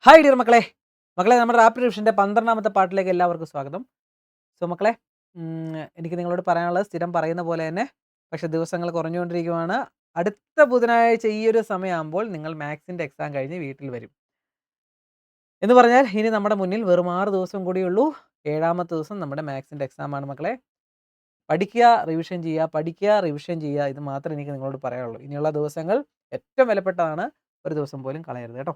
Hi dear മക്കളെ മക്കളെ നമ്മുടെ റാപ്പിഡ് റിവിഷൻ്റെ 12ാമത്തെ പാർട്ടിലേക്ക് എല്ലാവർക്കും സ്വാഗതം. സോ മക്കളെ, എനിക്ക് നിങ്ങളോട് പറയാനുള്ളത് സ്ഥിരം പറയുന്ന പോലെ തന്നെ, പക്ഷേ ദിവസങ്ങൾ കുറഞ്ഞുകൊണ്ടിരിക്കുകയാണ്. അടുത്ത ബുധനാഴ്ച ഈ ഒരു സമയമാകുമ്പോൾ നിങ്ങൾ മാത്സിൻ്റെ എക്സാം കഴിഞ്ഞ് വീട്ടിൽ വരും എന്ന് പറഞ്ഞാൽ ഇനി നമ്മുടെ മുന്നിൽ വെറും 6 ദിവസം കൂടിയുള്ളൂ. 7ാമത്തെ ദിവസം നമ്മുടെ മാത്സിൻ്റെ എക്സാമാണ് മക്കളെ. പഠിക്കുക, റിവിഷൻ ചെയ്യുക, പഠിക്കുക, റിവിഷൻ ചെയ്യുക. ഇത് മാത്രമേ എനിക്ക് നിങ്ങളോട് പറയാനുള്ളൂ. ഇനിയുള്ള ദിവസങ്ങൾ ഏറ്റവും വിലപ്പെട്ടതാണ്. ഒരു ദിവസം പോലും കളയരുത് കേട്ടോ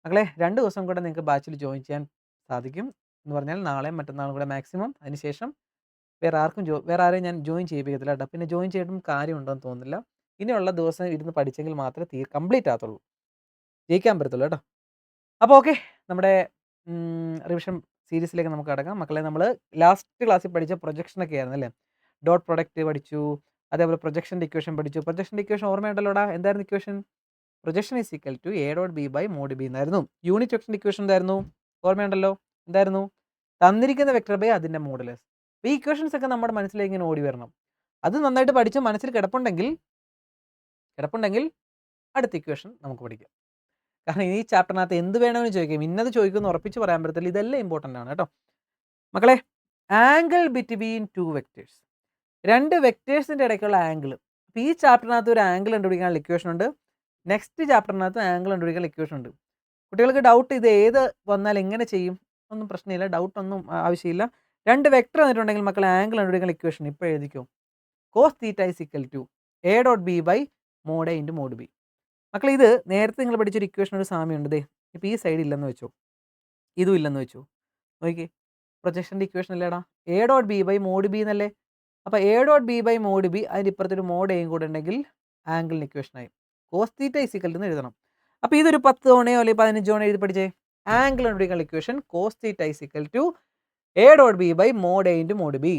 മക്കളെ. 2 ദിവസം കൂടെ നിങ്ങൾക്ക് ബാച്ചിൽ ജോയിൻ ചെയ്യാൻ സാധിക്കും എന്ന് പറഞ്ഞാൽ നാളെയും മറ്റന്നാളും കൂടെ മാക്സിമം. അതിനുശേഷം വേറെ ആരെയും ഞാൻ ജോയിൻ ചെയ്യിപ്പിക്കത്തില്ല കേട്ടോ. പിന്നെ ജോയിൻ ചെയ്തിട്ടും കാര്യമുണ്ടെന്ന് തോന്നുന്നില്ല. ഇനിയുള്ള ദിവസം ഇരുന്ന് പഠിച്ചെങ്കിൽ മാത്രമേ കംപ്ലീറ്റ് ആകത്തുള്ളൂ, ജയിക്കാൻ പറ്റത്തുള്ളൂ കേട്ടോ. അപ്പോൾ ഓക്കെ, നമ്മുടെ റിവിഷൻ സീരീസിലേക്ക് നമുക്ക് കടക്കാം മക്കളെ. നമ്മൾ ലാസ്റ്റ് ക്ലാസ്സിൽ പഠിച്ച പ്രൊജക്ഷനൊക്കെ ആയിരുന്നു അല്ലേ. ഡോട്ട് പ്രൊഡക്റ്റ് പഠിച്ചു, അതേപോലെ പ്രൊജക്ഷൻ്റെ ഇക്വേഷൻ പഠിച്ചു. പ്രൊജക്ഷൻ്റെ ഇക്വേഷൻ ഓർമ്മയുണ്ടല്ലോടാ? എന്തായിരുന്നു equation? Projection is equal to A dot B by mod B എന്നായിരുന്നു. യൂണിറ്റ് വെക്ടറിൻ്റെ ഇക്വേഷൻ എന്തായിരുന്നു? ഓർമ്മയുണ്ടല്ലോ? എന്തായിരുന്നു? തന്നിരിക്കുന്ന വെക്ടർ ബൈ അതിൻ്റെ മോഡുലസ്. അപ്പോൾ ഈ ഇക്വേഷൻസ് ഒക്കെ നമ്മുടെ മനസ്സിലേക്ക് ഇങ്ങനെ ഓടി വരണം. അത് നന്നായിട്ട് പഠിച്ച് മനസ്സിൽ കിടപ്പുണ്ടെങ്കിൽ അടുത്ത ഇക്വേഷൻ നമുക്ക് പഠിക്കാം. കാരണം ഈ ചാപ്റ്ററിനകത്ത് എന്ത് വേണമെന്ന് ചോദിക്കും, ഇന്നത് ചോദിക്കുമെന്ന് ഉറപ്പിച്ച് പറയാൻ പറ്റത്തില്ല. ഇതെല്ലാം ഇമ്പോർട്ടൻ്റ് ആണ് കേട്ടോ മക്കളെ. ആംഗിൾ ബിറ്റ്വീൻ ടു വെക്ടേഴ്സ്, രണ്ട് വെക്ടേഴ്സിൻ്റെ ഇടയ്ക്കുള്ള ആംഗിൾ. അപ്പോൾ ഈ ചാപ്റ്ററിനകത്ത് ഒരു ആംഗിൾ കണ്ടുപിടിക്കാനുള്ള ഇക്വേഷൻ ഉണ്ട്. നെക്സ്റ്റ് ചാപ്റ്ററിനകത്ത് ആംഗിൾ കണ്ടുപിടിക്കാൻ ഇക്വേഷൻ ഉണ്ട്. കുട്ടികൾക്ക് ഡൗട്ട് ഇത് ഏത് വന്നാൽ എങ്ങനെ ചെയ്യും ഒന്നും പ്രശ്നമില്ല, ഡൗട്ടൊന്നും ആവശ്യമില്ല. രണ്ട് വെക്ടർ തന്നിട്ടുണ്ടെങ്കിൽ മക്കളെ ആംഗിൾ കണ്ടുപിടിക്കാൻ ഇക്വേഷൻ ഇപ്പോൾ എഴുതിക്കോ. Cos theta is equal to A dot B by mod A into mod B. മക്കളെ ഇത് നേരത്തെ നിങ്ങൾ പഠിച്ചൊരു ഇക്വേഷൻ ഒരു സാമ്യമുണ്ട്. ദേ ഇപ്പോൾ ഈ സൈഡ് ഇല്ലെന്ന് വെച്ചോ, ഇതും ഇല്ലെന്ന് വെച്ചോ. നോക്കിക്കേ, പ്രൊജക്ഷൻ്റെ ഇക്വേഷൻ അല്ലേടാ, A dot B by mod B എന്നല്ലേ. അപ്പോൾ A dot B by mod B, അതിൻ്റെ ഇപ്പുറത്തൊരു മോഡ് എയും കൂടെ ഉണ്ടെങ്കിൽ ആംഗിളിന് ഇക്വേഷനായി. Cos theta is equal to എന്ന് എഴുതണം. അപ്പോൾ ഇതൊരു 10 തവണയോ അല്ലെങ്കിൽ 15 തവണയോ എഴുതി പഠിച്ചേ. ആംഗിൾ കണ്ടുപിടിക്കാനുള്ള equation cos theta is equal to A dot B by mod A into mod b.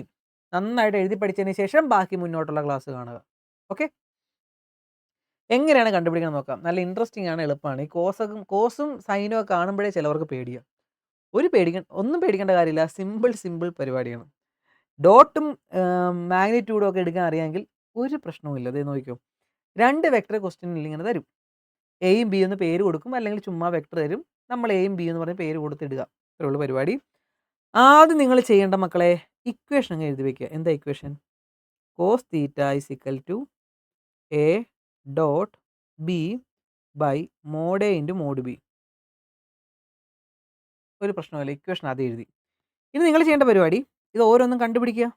നന്നായിട്ട് എഴുതി പഠിച്ചതിന് ശേഷം ബാക്കി മുന്നോട്ടുള്ള ക്ലാസ് കാണുക. ഓക്കെ, എങ്ങനെയാണ് കണ്ടുപിടിക്കണം നോക്കാം. നല്ല ഇൻട്രസ്റ്റിംഗ് ആണ്, എളുപ്പമാണ്. ഈ കോസും സൈനും ഒക്കെ കാണുമ്പോഴേ ചിലവർക്ക് പേടിയാണ്. ഒന്നും പേടിക്കേണ്ട കാര്യമില്ല. സിമ്പിൾ പരിപാടിയാണ്. ഡോട്ടും മാഗ്നിറ്റ്യൂഡും ഒക്കെ എടുക്കാൻ അറിയാമെങ്കിൽ ഒരു പ്രശ്നവുമില്ല. അതേ നോക്കിക്കോ, രണ്ട് വെക്ടർ ക്വസ്റ്റ്യനിൽ ഇങ്ങനെ തരും. എയും ബി എന്ന് പേര് കൊടുക്കും, അല്ലെങ്കിൽ ചുമ്മാ വെക്ടർ തരും. നമ്മൾ എയും ബി എന്ന് പറഞ്ഞ് പേര് കൊടുത്തിടുക. ഇത്രേ ഉള്ളൂ പരിപാടി. ആദ്യം നിങ്ങൾ ചെയ്യേണ്ട മക്കളെ, ഇക്വേഷൻ അങ്ങ് എഴുതി വയ്ക്കുക. എന്താ equation? Cos theta is equal to A dot B by mod A into mod b. ഒരു പ്രശ്നമില്ല, ഇക്വേഷൻ ആദ്യം എഴുതി. ഇനി നിങ്ങൾ ചെയ്യേണ്ട പരിപാടി ഇത് ഓരോന്നും കണ്ടുപിടിക്കുക.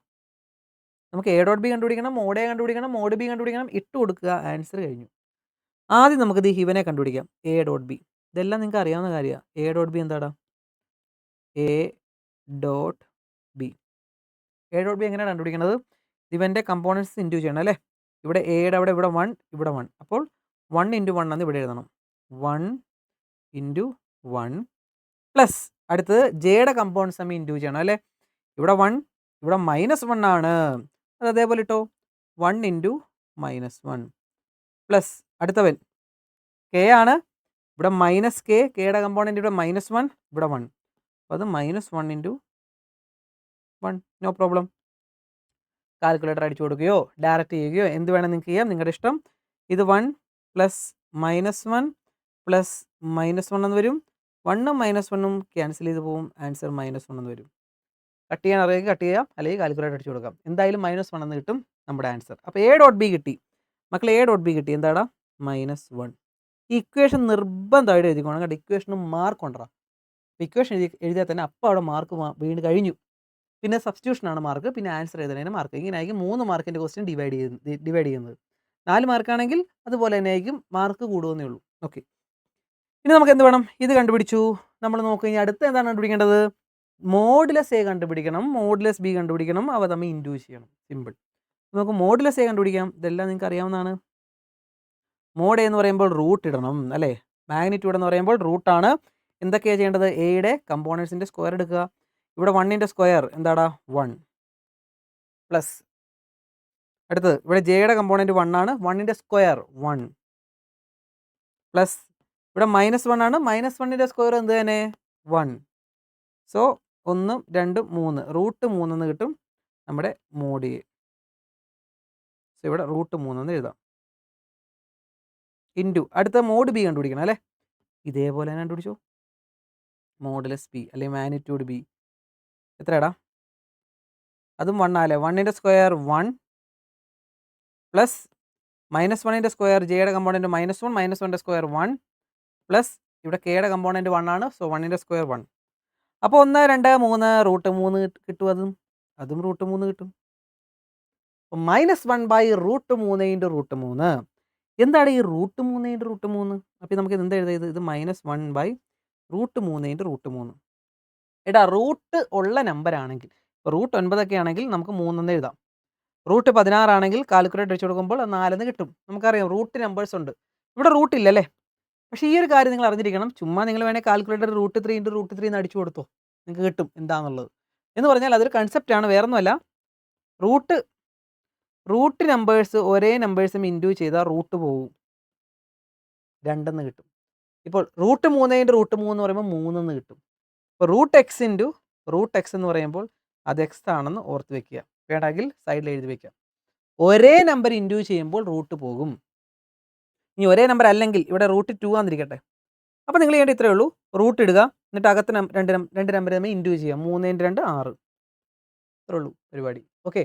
നമുക്ക് എ ഡോട്ട് ബി കണ്ടുപിടിക്കണം, മോഡ് എ കണ്ടുപിടിക്കണം, മോഡ് ബി കണ്ടുപിടിക്കണം. ഇട്ട് കൊടുക്കുക, ആൻസർ കഴിഞ്ഞു. ആദ്യം നമുക്കിത് ഇവനെ കണ്ടുപിടിക്കാം, എ ഡോട്ട് ബി. ഇതെല്ലാം നിങ്ങൾക്ക് അറിയാവുന്ന കാര്യമാണ്. എ ഡോട്ട് ബി എന്താടാ? A dot B. A dot B എങ്ങനെയാണ് കണ്ടുപിടിക്കുന്നത്? ഇവൻ്റെ കമ്പോണൻസ് ഇൻറ്റു ചെയ്യണം അല്ലേ. ഇവിടെ എയുടെ അവിടെ ഇവിടെ 1, ഇവിടെ 1. അപ്പോൾ 1 ഇൻറ്റു 1 എന്ന് ഇവിടെ എഴുതണം. 1 ഇൻറ്റു 1 പ്ലസ് അടുത്തത് ജെയുടെ കമ്പോണൻസ് നമ്മൾ ഇൻറ്റു ചെയ്യണം അല്ലേ. ഇവിടെ 1, ഇവിടെ -1 ആണ്. അത് അതേപോലെ ഇട്ടോ. 1 ഇൻറ്റു -1 പ്ലസ് അടുത്തവൻ കെ ആണ്. ഇവിടെ മൈനസ് കെയുടെ കമ്പോണൻറ്റ് ഇവിടെ -1, ഇവിടെ 1. അപ്പോൾ അത് -1 ഇൻറ്റു 1. No problem. കാൽക്കുലേറ്റർ അടിച്ചു കൊടുക്കുകയോ ഡയറക്റ്റ് ചെയ്യുകയോ എന്ത് വേണം നിങ്ങൾക്ക് ചെയ്യാം, നിങ്ങളുടെ ഇഷ്ടം. ഇത് 1 പ്ലസ് -1 പ്ലസ് -1 എന്ന് വരും. 1ഉം -1ഉം ക്യാൻസൽ ചെയ്ത് പോവും. ആൻസർ -1 എന്ന് വരും. കട്ട് ചെയ്യാൻ അറിയാമെങ്കിൽ കട്ട് ചെയ്യാം, അല്ലെങ്കിൽ കാൽക്കുലേറ്റർ അടിച്ചു കൊടുക്കാം. എന്തായാലും -1 എന്ന് കിട്ടും നമ്മുടെ ആൻസർ. അപ്പോൾ എ ഡോട്ട് ബി കിട്ടി മക്കളെ. എ ഡോട്ട് ബി കിട്ടി. എന്താടാ? -1. ഈ ഇക്വേഷൻ നിർബന്ധമായിട്ട് എഴുതിക്കോണം കേട്ടോ. ഇക്വേഷന് മാർക്ക് കൊണ്ടുവരാ. ഇക്വേഷൻ എഴുതിയാൽ തന്നെ അപ്പോൾ അവിടെ മാർക്ക് വീണ് കഴിഞ്ഞു. പിന്നെ സബ്സ്റ്റിറ്റ്യൂഷനാണ് മാർക്ക്, പിന്നെ ആൻസർ എഴുതുന്നതിന് മാർക്ക്. ഇങ്ങനെ ആയിരിക്കും 3 മാർക്കിൻ്റെ ക്വസ്റ്റ്യൻ ഡിവൈഡ് ചെയ്യുന്നത്. 4 മാർക്കാണെങ്കിൽ അതുപോലെ തന്നെ ആയിരിക്കും, മാർക്ക് കൂടുമെന്നേ ഉള്ളൂ. ഓക്കെ, ഇനി നമുക്ക് എന്ത് വേണം? ഇത് കണ്ടുപിടിച്ചു. നമ്മൾ നോക്കുക, ഇനി അടുത്ത എന്താണ് കണ്ടുപിടിക്കേണ്ടത്? മോഡുലസ് എ കണ്ടുപിടിക്കണം, മോഡുലസ് ബി കണ്ടുപിടിക്കണം. അവ തമ്മിൽ ഇൻഡ്യൂ ചെയ്യണം. സിമ്പിൾ. നമുക്ക് മോഡുലസ് എ കണ്ടുപിടിക്കാം. ഇതെല്ലാം നിങ്ങൾക്ക് അറിയാവുന്നതാണ്. മോഡ് എ എന്ന് പറയുമ്പോൾ റൂട്ട് ഇടണം അല്ലേ. മാഗ്നിറ്റ്യൂഡ് എന്ന് പറയുമ്പോൾ റൂട്ടാണ്. എന്തൊക്കെയാണ് ചെയ്യേണ്ടത്? എയുടെ കമ്പോണൻസിൻ്റെ സ്ക്വയർ എടുക്കുക. ഇവിടെ 1ൻ്റെ സ്ക്വയർ എന്താടാ? 1 പ്ലസ് അടുത്തത് ഇവിടെ ജെയുടെ കമ്പോണൻറ്റ് 1 ആണ്. 1ൻ്റെ സ്ക്വയർ 1 പ്ലസ് ഇവിടെ -1 ആണ്. -1ൻ്റെ സ്ക്വയർ എന്ത് തന്നെ? 1. സോ 1, 2, 3 √3 എന്ന് കിട്ടും നമ്മുടെ മോഡ് എ. സോ ഇവിടെ √3 എന്ന് എഴുതാം. ഇൻറ്റു അടുത്ത മോഡ് ബി കണ്ടുപിടിക്കണം അല്ലേ. ഇതേപോലെ തന്നെ കണ്ടുപിടിച്ചോ. മോഡുലസ് ബി അല്ലെങ്കിൽ മാഗ്നിറ്റ്യൂഡ് ബി എത്രയാടാ? അതും 1 ആല്ലേ. 1ൻ്റെ സ്ക്വയർ 1 പ്ലസ് -1ൻ്റെ സ്ക്വയർ ജെയുടെ കമ്പോണൻറ്റ് -1 -1ൻ്റെ സ്ക്വയർ 1 പ്ലസ് ഇവിടെ കെയുടെ കമ്പോണൻറ്റ് 1 ആണ്. സോ 1ൻ്റെ സ്ക്വയർ 1. അപ്പോൾ 1, 2, 3 √3 കിട്ടും. അതും √3 കിട്ടും. -1/√3 × √3. എന്താണ് ഈ √3 × √3? അപ്പോൾ നമുക്ക് ഇത് എന്താ എഴുതിയത്? ഇത് -1/√3 × √3. എടാ റൂട്ട് ഉള്ള നമ്പർ ആണെങ്കിൽ ഇപ്പോൾ √9 ഒക്കെ ആണെങ്കിൽ നമുക്ക് 3 എന്ന് എഴുതാം. √16 ആണെങ്കിൽ കാൽക്കുലേറ്റർ വെച്ച് കൊടുക്കുമ്പോൾ 4 എന്ന് കിട്ടും. നമുക്കറിയാം റൂട്ട് നമ്പേഴ്സ് ഉണ്ട്. ഇവിടെ റൂട്ട് ഇല്ലല്ലേ. പക്ഷേ ഈ ഒരു കാര്യം നിങ്ങൾ അറിഞ്ഞിരിക്കണം. ചുമ്മാ നിങ്ങൾ വേണേൽ കാൽക്കുലേറ്റർ √3 × √3 എന്ന് അടിച്ചു കൊടുത്തോ, നിങ്ങൾക്ക് കിട്ടും എന്താണെന്നുള്ളത്. എന്ന് പറഞ്ഞാൽ അതൊരു കൺസെപ്റ്റാണ്, വേറൊന്നുമല്ല. റൂട്ട് നമ്പേഴ്സ് ഒരേ നമ്പേഴ്സും ഇൻഡ്യൂ ചെയ്താൽ റൂട്ട് പോകും, 2 എന്ന് കിട്ടും. ഇപ്പോൾ √3 × √3 എന്ന് പറയുമ്പോൾ 3 എന്ന് കിട്ടും. ഇപ്പോൾ √x × √x എന്ന് പറയുമ്പോൾ അത് x ആണെന്ന് ഓർത്ത് വെക്കുക. വേണമെങ്കിൽ സൈഡിൽ എഴുതി വെക്കാം. ഒരേ നമ്പർ ഇൻഡ്യൂ ചെയ്യുമ്പോൾ റൂട്ട് പോകും. ഇനി ഒരേ നമ്പർ അല്ലെങ്കിൽ ഇവിടെ √2 ആണെന്നിരിക്കട്ടെ. അപ്പോൾ നിങ്ങൾ ചെയ്യേണ്ട ഇത്രയേ ഉള്ളൂ. റൂട്ട് ഇടുക, എന്നിട്ട് അകത്ത് രണ്ട് നമ്പർ തമ്മിൽ ഇൻഡ്യൂ ചെയ്യാം. 3 × 2 6. ഇത്രേ ഉള്ളൂ പരിപാടി. ഓക്കെ.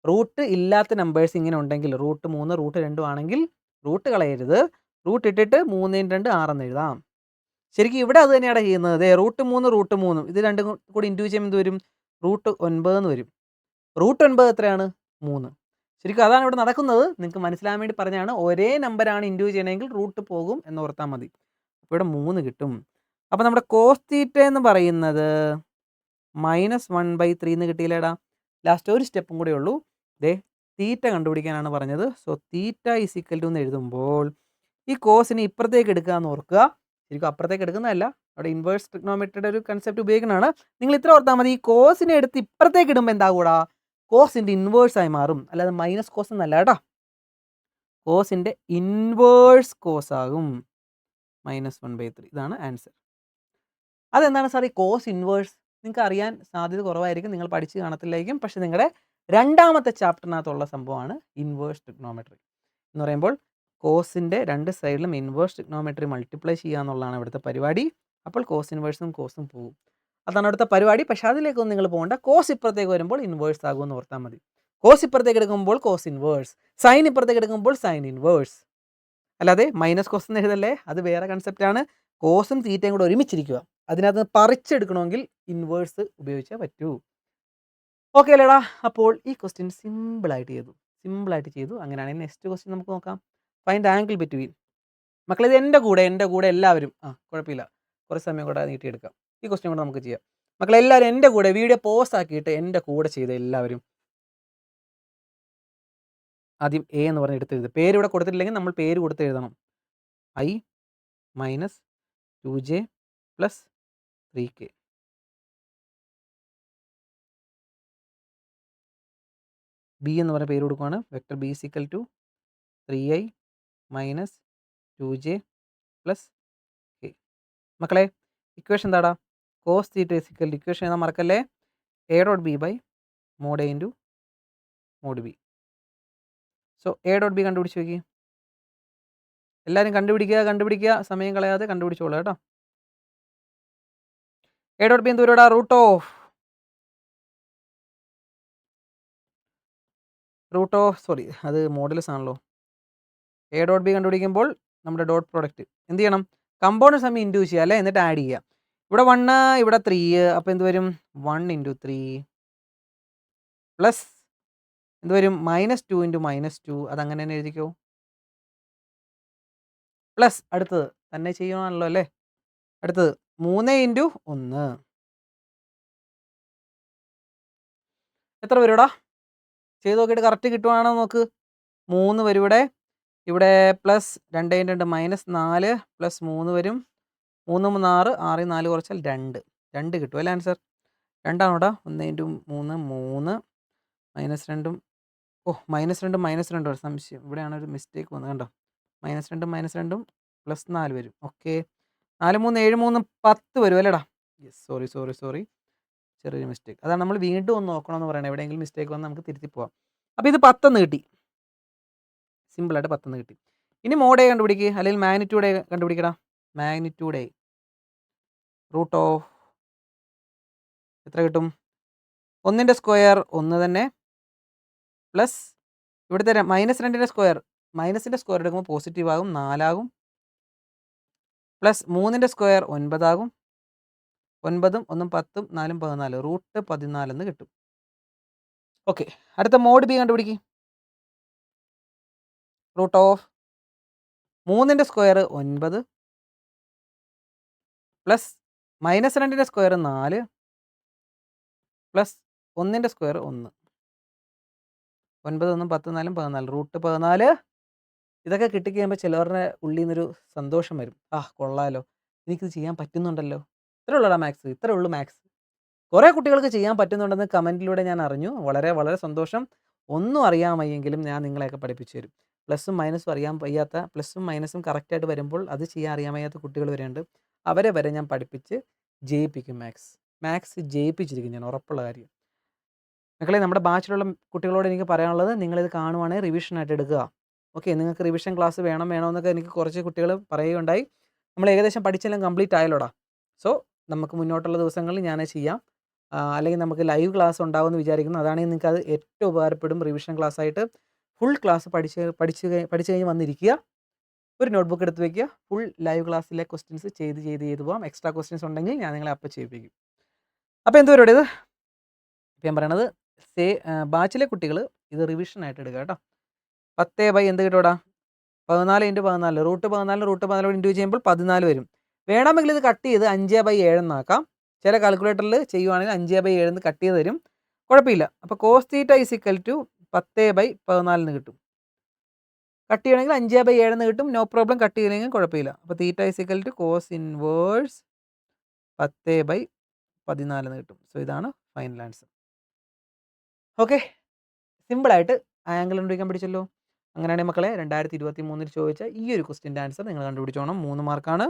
റൂട്ട് ഇല്ലാത്ത നമ്പേഴ്സ് ഇങ്ങനെ ഉണ്ടെങ്കിൽ √3 √2 ആണെങ്കിൽ റൂട്ട് കളയരുത്. റൂട്ട് ഇട്ടിട്ട് 3 × 2 6 എന്ന് എഴുതാം. ശരിക്കും ഇവിടെ അത് തന്നെയാണ് ചെയ്യുന്നത്. √3 √3 ഇത് രണ്ടും കൂടി ഇൻഡ്യൂ ചെയ്യുമ്പോൾ എന്ത് വരും? √9 എന്ന് വരും. √9 എത്രയാണ്? 3. ശരിക്കും അതാണ് ഇവിടെ നടക്കുന്നത്. നിങ്ങൾക്ക് മനസ്സിലാകാൻ വേണ്ടി പറഞ്ഞാണ്. ഒരേ നമ്പറാണ് ഇൻഡ്യൂ ചെയ്യണമെങ്കിൽ റൂട്ട് പോകും എന്ന് ഓർത്താൽ മതി. അപ്പോൾ ഇവിടെ 3 കിട്ടും. അപ്പോൾ നമ്മുടെ കോസ് തീറ്റ എന്ന് പറയുന്നത് -1/3 എന്ന് കിട്ടിയില്ലേടാ. ലാസ്റ്റ് ഒരു സ്റ്റെപ്പും കൂടെ ഉള്ളൂ. തീറ്റ കണ്ടുപിടിക്കാനാണ് പറഞ്ഞത്. സോ തീറ്റ = എന്ന് എഴുതുമ്പോൾ ഈ കോസിനെ ഇപ്പുറത്തേക്ക് എടുക്കുക എന്ന് ഓർക്കുക. ശരിക്കും അപ്പുറത്തേക്ക് എടുക്കുന്നതല്ല, അവിടെ ഇൻവേഴ്സ് ട്രിഗ്നോമെട്രിയുടെ ഒരു കൺസെപ്റ്റ് ഉപയോഗിക്കുന്നതാണ്. നിങ്ങൾ ഇത്ര ഓർത്താൽ മതി. ഈ കോസിനെ എടുത്ത് ഇപ്പുറത്തേക്ക് ഇടുമ്പോൾ എന്താകൂടാ? കോസിൻ്റെ ഇൻവേഴ്സായി മാറും. അല്ലാതെ മൈനസ് കോസ് എന്നല്ല കേട്ടോ. കോസിൻ്റെ ഇൻവേഴ്സ് കോസ് ആകും. -1/3. ഇതാണ് ആൻസർ. അതെന്താണ് സാർ ഈ കോസ് ഇൻവേഴ്സ്? നിങ്ങൾക്ക് അറിയാൻ സാധ്യത കുറവായിരിക്കും, നിങ്ങൾ പഠിച്ച് കാണത്തില്ലായിരിക്കും. പക്ഷേ നിങ്ങളുടെ രണ്ടാമത്തെ ചാപ്റ്ററിനകത്തുള്ള സംഭവമാണ് ഇൻവേഴ്സ് ട്രിഗ്നോമെട്രി എന്ന് പറയുമ്പോൾ കോസിൻ്റെ രണ്ട് സൈഡിലും ഇൻവേഴ്സ് ട്രിഗ്നോമെട്രി മൾട്ടിപ്ലൈ ചെയ്യുക എന്നുള്ളതാണ് ഇവിടുത്തെ പരിപാടി. അപ്പോൾ കോസ് ഇൻവേഴ്സും കോസും പോകും. അതാണ് അവിടുത്തെ പരിപാടി. പക്ഷേ അതിലേക്കൊന്നും നിങ്ങൾ പോകേണ്ട. കോസ് ഇപ്പുറത്തേക്ക് വരുമ്പോൾ ഇൻവേഴ്സ് ആകുമെന്ന് ഓർത്താൽ മതി. കോസ് ഇപ്പുറത്തേക്ക് എടുക്കുമ്പോൾ കോസ് ഇൻവേഴ്സ്, സൈൻ ഇപ്പുറത്തേക്ക് എടുക്കുമ്പോൾ സൈൻ ഇൻവേഴ്സ്. അല്ലാതെ മൈനസ് കോസ് എന്ന് എഴുതല്ലേ, അത് വേറെ കൺസെപ്റ്റാണ്. കോസും തീറ്റയും കൂടെ ഒരുമിച്ചിരിക്കുക. അതിനകത്ത് പറിച്ചെടുക്കണമെങ്കിൽ ഇൻവേഴ്സ് ഉപയോഗിച്ചേ പറ്റൂ. ഓക്കെ അല്ലേടാ. അപ്പോൾ ഈ ക്വസ്റ്റ്യൻ സിമ്പിളായിട്ട് ചെയ്തു. അങ്ങനെയാണെങ്കിൽ നെക്സ്റ്റ് ക്വസ്റ്റ്യൻ നമുക്ക് നോക്കാം. Find angle between. മക്കളെ ഇത് എൻ്റെ കൂടെ എല്ലാവരും കുഴപ്പമില്ല, കുറച്ച് സമയം കൂടെ നീട്ടിയെടുക്കാം. ഈ ക്വസ്റ്റ്യൻ കൂടെ നമുക്ക് ചെയ്യാം. മക്കളെല്ലാവരും എൻ്റെ കൂടെ വീഡിയോ പോസ് ആക്കിയിട്ട് എൻ്റെ കൂടെ ചെയ്ത് എല്ലാവരും ആദ്യം എ എന്ന് പറഞ്ഞ് എടുത്തെഴുത്. പേര് ഇവിടെ കൊടുത്തിട്ടില്ലെങ്കിൽ നമ്മൾ പേര് കൊടുത്ത് എഴുതണം. I - 2j + 3k. ബി എന്ന് പറഞ്ഞ പേര് കൊടുക്കുകയാണ്. Vector B = 3i - 2j + k. മക്കളെ ഇക്വേഷൻ എന്താടാ? കോസ് തീറ്റ = ഇക്വേഷൻ എഴുതാൻ മറക്കല്ലേ. A.B/mod A × mod B. So A.B കണ്ടുപിടിച്ച് നോക്കി. എല്ലാവരും കണ്ടുപിടിക്കുക, സമയം കളയാതെ കണ്ടുപിടിച്ചോളൂ കേട്ടോ. A.B എന്ത് വരുവാടാ? സോറി അത് മോഡുലസ് ആണല്ലോ. A.B കണ്ടുപിടിക്കുമ്പോൾ നമ്മുടെ ഡോട്ട് പ്രോഡക്റ്റ് എന്ത് ചെയ്യണം? കമ്പോണൻസ് തമ്മിൽ ഇൻഡ്യൂ ചെയ്യുക അല്ലേ, എന്നിട്ട് ആഡ് ചെയ്യുക. ഇവിടെ 1 ഇവിടെ 3, അപ്പോൾ എന്ത് വരും? 1 × 3 പ്ലസ് എന്ത് വരും? -2 × -2. അതങ്ങനെ തന്നെ എഴുതിക്കോ. പ്ലസ് അടുത്തത് തന്നെ ചെയ്യണമല്ലോ അല്ലേ. അടുത്തത് 3 × 1 എത്ര വരുടാ? ചെയ്ത് നോക്കിയിട്ട് കറക്റ്റ് കിട്ടുവാണോ നോക്ക്. 3 വരും ഇവിടെ പ്ലസ് 2 × 2 -4 പ്ലസ് 3 വരും. 3 × 6 6 ൽ 4 കുറച്ചാൽ 2 കിട്ടും അല്ലേ ആൻസർ? 2 ആണോടാ? 1 × 3 3 -2 -2 ഒരു സംശയം. ഇവിടെയാണ് ഒരു മിസ്റ്റേക്ക് വന്നത് കണ്ടോ. -2 -2 പ്ലസ് 4 വരും. ഓക്കെ. 4 3 7 3 10 വരും അല്ലേടാ. യെസ്, സോറി ചെറിയൊരു മിസ്റ്റേക്ക്. അതാണ് നമ്മൾ വീണ്ടും ഒന്ന് നോക്കണമെന്ന് പറയണത്. എവിടെയെങ്കിലും മിസ്റ്റേക്ക് വന്നാൽ നമുക്ക് തിരുത്തി പോവാം. അപ്പോൾ ഇത് 10 എന്ന് കിട്ടി. സിമ്പിളായിട്ട് 10 എന്ന് കിട്ടി. ഇനി മോഡ് A കണ്ടുപിടിക്കുക, അല്ലെങ്കിൽ മാഗ്നിറ്റ്യൂഡ് A കണ്ടുപിടിക്കടാ. മാഗ്നിറ്റ്യൂഡ് A √(3i എത്ര കിട്ടും? 1ൻ്റെ സ്ക്വയർ 1 തന്നെ പ്ലസ് ഇവിടുത്തെ -2ൻ്റെ സ്ക്വയർ മൈനസിൻ്റെ സ്ക്വയർ എടുക്കുമ്പോൾ പോസിറ്റീവ് ആകും 4 ആകും. പ്ലസ് 3ൻ്റെ സ്ക്വയർ 9 ആകും. 9ഉം 1ഉം 10ഉം 4ഉം 14 √14 എന്ന് കിട്ടും. ഓക്കെ, അടുത്ത മോഡ് ബി കണ്ടുപിടിക്കുക. √3ൻ്റെ സ്ക്വയർ 9 പ്ലസ് -2ൻ്റെ സ്ക്വയർ 4 പ്ലസ് 1ൻ്റെ സ്ക്വയർ 1. 9 1ഉം 10 4ഉം 14 √14. ഇതൊക്കെ കിട്ടിക്കഴിയുമ്പോൾ ചിലവരുടെ ഉള്ളിൽ നിന്നൊരു സന്തോഷം വരും. കൊള്ളാലോ, എനിക്കിത് ചെയ്യാൻ പറ്റുന്നുണ്ടല്ലോ. ഇത്രേ ഉള്ളൂടാ മാത്സ്, ഇത്രേ ഉള്ളൂ മാത്സ്. കുറേ കുട്ടികൾക്ക് ചെയ്യാൻ പറ്റുന്നുണ്ടെന്ന് കമൻറ്റിലൂടെ ഞാൻ അറിഞ്ഞു. വളരെ വളരെ സന്തോഷം. ഒന്നും അറിയാൻ വയ്യെങ്കിലും ഞാൻ നിങ്ങളെയൊക്കെ പഠിപ്പിച്ചു തരും. പ്ലസും മൈനസും അറിയാൻ വയ്യാത്ത, പ്ലസും മൈനസും കറക്റ്റായിട്ട് വരുമ്പോൾ അത് ചെയ്യാൻ അറിയാൻ വയ്യാത്ത കുട്ടികൾ വരെയുണ്ട്. അവരെ വരെ ഞാൻ പഠിപ്പിച്ച് ജയിപ്പിക്കും. മാത്സ് ജയിപ്പിച്ചിരിക്കും ഞാൻ, ഉറപ്പുള്ള കാര്യം. മക്കളെ, നമ്മുടെ ബാച്ചിലുള്ള കുട്ടികളോട് എനിക്ക് പറയാനുള്ളത്, നിങ്ങളിത് കാണുവാണെങ്കിൽ റിവിഷനായിട്ട് എടുക്കുക. ഓക്കെ, നിങ്ങൾക്ക് റിവിഷൻ ക്ലാസ് വേണമെന്നൊക്കെ എനിക്ക് കുറച്ച് കുട്ടികൾ പറയുകയുണ്ടായി. നമ്മൾ ഏകദേശം പഠിച്ചെല്ലാം കംപ്ലീറ്റ് ആയല്ലോടാ. സോ നമുക്ക് മുന്നോട്ടുള്ള ദിവസങ്ങളിൽ ഞാനത് ചെയ്യാം. അല്ലെങ്കിൽ നമുക്ക് ലൈവ് ക്ലാസ് ഉണ്ടാകുമെന്ന് വിചാരിക്കുന്നു. അതാണെങ്കിൽ നിങ്ങൾക്ക് അത് ഏറ്റവും ഉപകാരപ്പെടും. റിവിഷൻ ക്ലാസ് ആയിട്ട് ഫുൾ ക്ലാസ് പഠിച്ച് കഴിഞ്ഞ് വന്നിരിക്കുക. ഒരു നോട്ട്ബുക്ക് എടുത്ത് വയ്ക്കുക. ഫുൾ ലൈവ് ക്ലാസ്സിലെ ക്വസ്റ്റ്യൻസ് ചെയ്ത് പോകാം. എക്സ്ട്രാ ക്വസ്റ്റ്യൻസ് ഉണ്ടെങ്കിൽ ഞാൻ നിങ്ങളെ അപ്പം ചെയ്യിപ്പിക്കും. അപ്പോൾ എന്തോ ഇത് ഇപ്പം ഞാൻ പറയണത്, ബാച്ചിലെ കുട്ടികൾ ഇത് റിവിഷനായിട്ട് എടുക്കുക കേട്ടോ. 10 എന്ത് കിട്ടും? 14 × 14 √14 ഇൻറ്റു ചെയ്യുമ്പോൾ 14 വരും. വേണമെങ്കിൽ ഇത് കട്ട് ചെയ്ത് 5/7 എന്നാക്കാം. ചില കാൽക്കുലേറ്ററിൽ ചെയ്യുവാണെങ്കിൽ 5/7 എന്ന് കട്ട് ചെയ്ത് തരും. കുഴപ്പമില്ല. അപ്പോൾ cos θ = 10/14 എന്ന് കിട്ടും. കട്ട് ചെയ്യണമെങ്കിൽ 5/7 എന്ന് കിട്ടും. നോ പ്രോബ്ലം, കട്ട് ചെയ്തില്ലെങ്കിൽ കുഴപ്പമില്ല. അപ്പോൾ θ = cos ഇൻവേഴ്സ് 10/14 എന്ന് കിട്ടും. സോ ഇതാണ് ഫൈനൽ ആൻസർ. ഓക്കെ, സിമ്പിളായിട്ട് ആംഗിൾ കണ്ടുപിടിക്കാൻ പഠിച്ചല്ലോ. അങ്ങനെയാണെങ്കിൽ മക്കളെ, 2023 ചോദിച്ച ഈ ഒരു ക്വസ്റ്റ്യൻ്റെ ആൻസർ നിങ്ങൾ കണ്ടുപിടിച്ചോണം. 3 മാർക്കാണ്.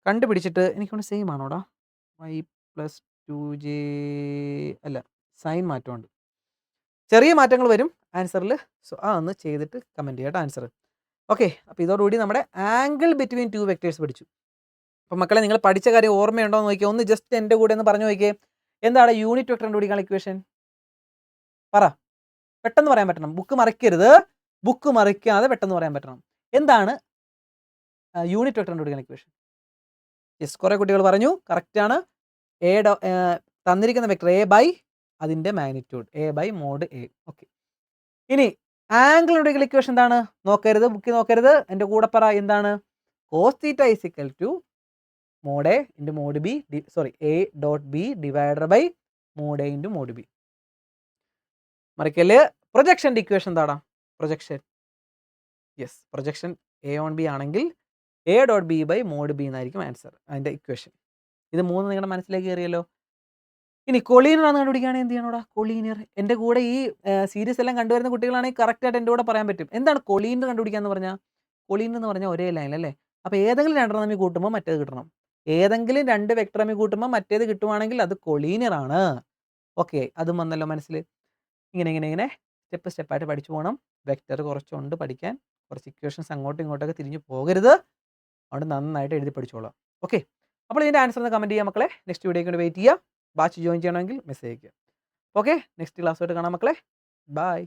കണ്ടുപിടിച്ചിട്ട് എനിക്കൊന്ന് സെയിം ആണോടാ? y + 2j അല്ല, സൈൻ മാറ്റമുണ്ട്. ചെറിയ മാറ്റങ്ങൾ വരും ആൻസറിൽ. സോ അതൊന്ന് ചെയ്തിട്ട് കമൻറ്റ് ചെയ്യാം ആൻസർ. ഓക്കെ, അപ്പോൾ ഇതോടുകൂടി നമ്മുടെ ആംഗിൾ ബിറ്റ്വീൻ 2 വെക്ടേഴ്സ് പഠിച്ചു. അപ്പോൾ മക്കളെ, നിങ്ങൾ പഠിച്ച കാര്യം ഓർമ്മയുണ്ടോ എന്ന് നോക്കിയാൽ ഒന്ന് ജസ്റ്റ് എൻ്റെ കൂടെ ഒന്ന് പറഞ്ഞു നോക്കിയേ. എന്താണ് യൂണിറ്റ് വെക്ടർ കണ്ടുപിടിക്കാനുള്ള ഇക്വേഷൻ? പറ, പെട്ടെന്ന് പറയാൻ പറ്റണം. ബുക്ക് മറിക്കരുത്. ബുക്ക് മറിക്കാതെ പെട്ടെന്ന് പറയാൻ പറ്റണം. എന്താണ് യൂണിറ്റ് വെക്ടർ കണ്ടുപിടിക്കാൻ ഇക്വേഷൻ? യെസ്, കുറേ കുട്ടികൾ പറഞ്ഞു. കറക്റ്റാണ്. തന്നിരിക്കുന്ന വെക്ടർ a/ അതിൻ്റെ മാഗ്നിറ്റ്യൂഡ് a/mod a. ഓക്കെ, ഇനി ആംഗിൾ കണ്ടുപിടിക്കുന്ന ഇക്വേഷൻ എന്താണ്? നോക്കരുത്, ബുക്കിൽ നോക്കരുത്. എൻ്റെ കൂടെ പറ, എന്താണ്? cos θ = mod a × mod b a.b / mod a × mod b. മറിക്കല്. പ്രൊജക്ഷൻ്റെ equation എന്താടാ? പ്രൊജക്ഷൻ, യെസ്, പ്രൊജക്ഷൻ a/b ആണെങ്കിൽ a.b/mod b എന്നായിരിക്കും ആൻസർ, അതിൻ്റെ ഇക്വേഷൻ. ഇത് 3 നിങ്ങളുടെ മനസ്സിലേക്ക് കയറിയല്ലോ. ഇനി കൊളീനിയർ ആണെന്ന് കണ്ടുപിടിക്കുകയാണെങ്കിൽ എന്ത് ചെയ്യണോടാ? കൊളീനിയർ. എൻ്റെ കൂടെ ഈ സീരീസ് എല്ലാം കണ്ടുവരുന്ന കുട്ടികളാണെങ്കിൽ കറക്റ്റായിട്ട് എൻ്റെ കൂടെ പറയാൻ പറ്റും. എന്താണ് കൊളീനിയർ കണ്ടുപിടിക്കുക എന്ന് പറഞ്ഞാൽ? കൊളീനിയർ എന്ന് പറഞ്ഞാൽ ഒരേ ലൈൻ അല്ലേ? അപ്പോൾ ഏതെങ്കിലും 2 തമ്മിൽ കൂട്ടുമ്പോൾ മറ്റേത് കിട്ടണം. ഏതെങ്കിലും 2 വെക്ടർ തമ്മിൽ കൂട്ടുമ്പോൾ മറ്റേത് കിട്ടുവാണെങ്കിൽ അത് കൊളീനിയർ ആണ്. ഓക്കെ, അതും വന്നല്ലോ മനസ്സിൽ. ഇങ്ങനെ സ്റ്റെപ്പായിട്ട് പഠിച്ചു പോകണം. വെക്ടർ കുറച്ചുണ്ട് പഠിക്കാൻ. കുറച്ച് ഇക്വേഷൻസ് അങ്ങോട്ടും ഇങ്ങോട്ടൊക്കെ തിരിഞ്ഞു പോകരുത്. അതുകൊണ്ട് നന്നായിട്ട് എഴുതി പഠിച്ചോളാം. ഓക്കെ, അപ്പോൾ ഇതിൻ്റെ ആൻസർ ഒന്ന് കമൻറ്റ് ചെയ്യാം മക്കളെ. നെക്സ്റ്റ് വീഡിയോയ്ക്ക് വേണ്ടി വെയിറ്റ് ചെയ്യുക. ബാച്ച് ജോയിൻ ചെയ്യണമെങ്കിൽ മെസ്സേജ് അയയ്ക്കുക. ഓക്കെ, നെക്സ്റ്റ് ക്ലാസ്സുമായിട്ട് കാണാം മക്കളെ. ബൈ.